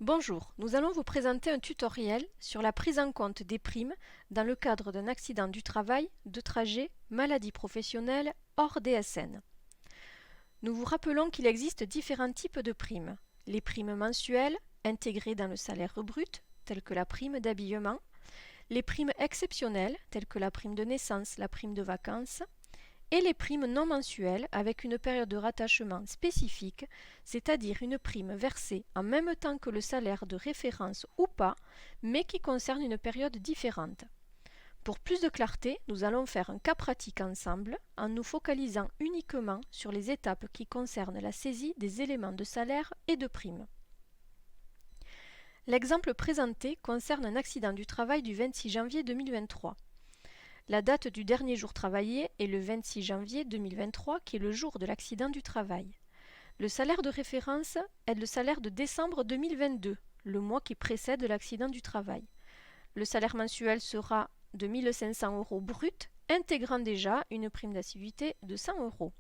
Bonjour, nous allons vous présenter un tutoriel sur la prise en compte des primes dans le cadre d'un accident du travail, de trajet, maladie professionnelle hors DSN. Nous vous rappelons qu'il existe différents types de primes. Les primes mensuelles, intégrées dans le salaire brut, telles que la prime d'habillement, les primes exceptionnelles, telles que la prime de naissance, la prime de vacances, et les primes non mensuelles avec une période de rattachement spécifique, c'est-à-dire une prime versée en même temps que le salaire de référence ou pas, mais qui concerne une période différente. Pour plus de clarté, nous allons faire un cas pratique ensemble en nous focalisant uniquement sur les étapes qui concernent la saisie des éléments de salaire et de primes. L'exemple présenté concerne un accident du travail du 26 janvier 2023. La date du dernier jour travaillé est le 26 janvier 2023, qui est le jour de l'accident du travail. Le salaire de référence est le salaire de décembre 2022, le mois qui précède l'accident du travail. Le salaire mensuel sera de 1 500 € brut, intégrant déjà une prime d'assiduité de 100 €.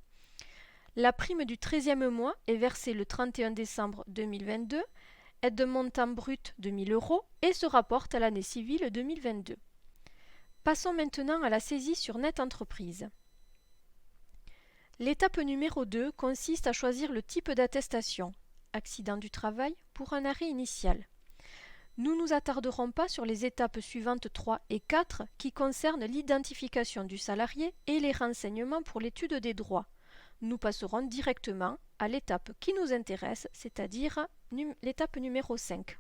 La prime du 13e mois est versée le 31 décembre 2022, est de montant brut de 1 000 € et se rapporte à l'année civile 2022. Passons maintenant à la saisie sur Net Entreprise. L'étape numéro 2 consiste à choisir le type d'attestation, accident du travail, pour un arrêt initial. Nous ne nous attarderons pas sur les étapes suivantes 3 et 4 qui concernent l'identification du salarié et les renseignements pour l'étude des droits. Nous passerons directement à l'étape qui nous intéresse, c'est-à-dire l'étape numéro 5.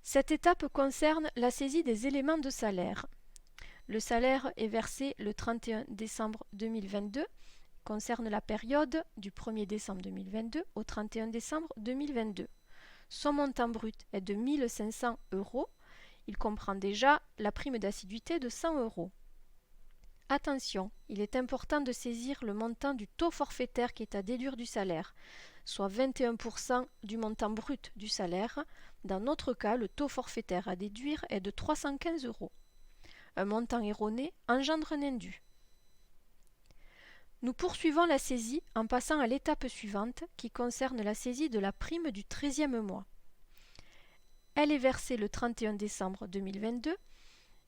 Cette étape concerne la saisie des éléments de salaire. Le salaire est versé le 31 décembre 2022, concerne la période du 1er décembre 2022 au 31 décembre 2022. Son montant brut est de 1 500 €. Il comprend déjà la prime d'assiduité de 100 €. Attention, il est important de saisir le montant du taux forfaitaire qui est à déduire du salaire, soit 21% du montant brut du salaire. Dans notre cas, le taux forfaitaire à déduire est de 315 €. Un montant erroné engendre un indu. Nous poursuivons la saisie en passant à l'étape suivante qui concerne la saisie de la prime du 13e mois. Elle est versée le 31 décembre 2022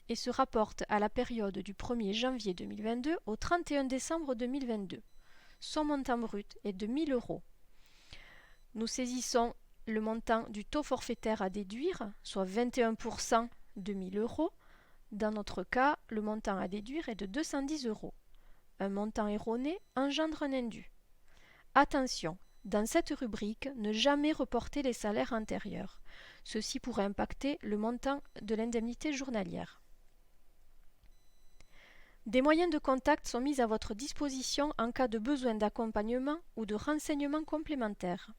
et se rapporte à la période du 1er janvier 2022 au 31 décembre 2022. Son montant brut est de 1 000 €. Nous saisissons le montant du taux forfaitaire à déduire, soit 21% de 1 000 €. Dans notre cas, le montant à déduire est de 210 €. Un montant erroné engendre un indu. Attention, dans cette rubrique, ne jamais reporter les salaires antérieurs. Ceci pourrait impacter le montant de l'indemnité journalière. Des moyens de contact sont mis à votre disposition en cas de besoin d'accompagnement ou de renseignements complémentaires.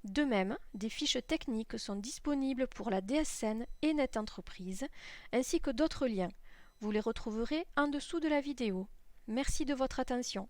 De même, des fiches techniques sont disponibles pour la DSN et Net Entreprise, ainsi que d'autres liens. Vous les retrouverez en dessous de la vidéo. Merci de votre attention.